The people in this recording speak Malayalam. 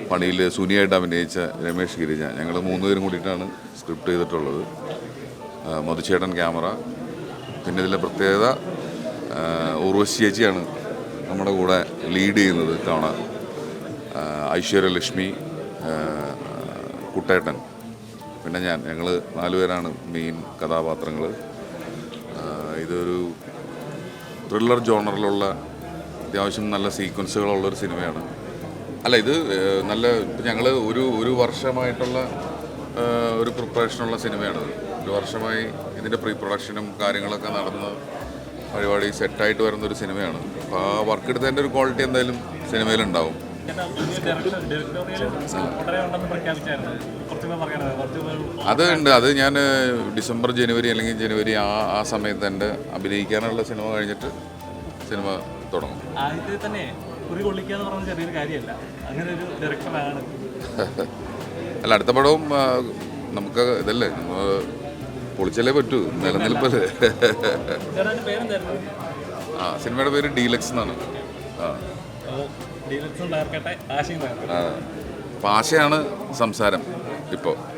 പണിയിൽ സുനിയായിട്ട് അഭിനയിച്ച രമേഷ് ഗിരിജ, ഞങ്ങൾ 3 പേരും കൂടിയിട്ടാണ് സ്ക്രിപ്റ്റ് ചെയ്തിട്ടുള്ളത്. മധുചേട്ടൻ ക്യാമറ, പിന്നെ ഇതിലെ പ്രത്യേകത ഉർവശി ചേച്ചിയാണ് നമ്മുടെ കൂടെ ലീഡ് ചെയ്യുന്നത് തവണ. ഐശ്വര്യലക്ഷ്മി, കുട്ടേട്ടൻ, പിന്നെ ഞങ്ങൾ 4 പേരാണ് മെയിൻ കഥാപാത്രങ്ങൾ. ഇതൊരു ത്രില്ലർ ജോണറിലുള്ള അത്യാവശ്യം നല്ല സീക്വൻസുകളുള്ളൊരു സിനിമയാണ്. അല്ല, ഇത് നല്ല ഞങ്ങൾ ഒരു വർഷമായിട്ടുള്ള ഒരു പ്രിപ്പറേഷനുള്ള സിനിമയാണ്. 1 വർഷമായി ഇതിൻ്റെ പ്രീ പ്രൊഡക്ഷനും കാര്യങ്ങളൊക്കെ നടന്ന് പരിപാടി സെറ്റായിട്ട് വരുന്നൊരു സിനിമയാണ്. അപ്പോൾ ആ വർക്ക് എടുത്തതിൻ്റെ ഒരു ക്വാളിറ്റി എന്തായാലും സിനിമയിലുണ്ടാവും. അതുണ്ട്. അത് ഞാൻ ഡിസംബർ ജനുവരി അല്ലെങ്കിൽ ജനുവരി ആ സമയത്ത് എൻ്റെ അഭിനയിക്കാനുള്ള സിനിമ കഴിഞ്ഞിട്ട് സിനിമ തുടങ്ങും. അല്ല, അടുത്ത പടവും നമുക്ക് ഇതല്ലേ, പൊളിച്ചല്ലേ പറ്റൂ, നിലനിൽപ്പല്ലേ. സിനിമയുടെ പേര് ഡീലക്സ് എന്നാണ്. അപ്പോൾ ആശയാണ് സംസാരം ഇപ്പോൾ.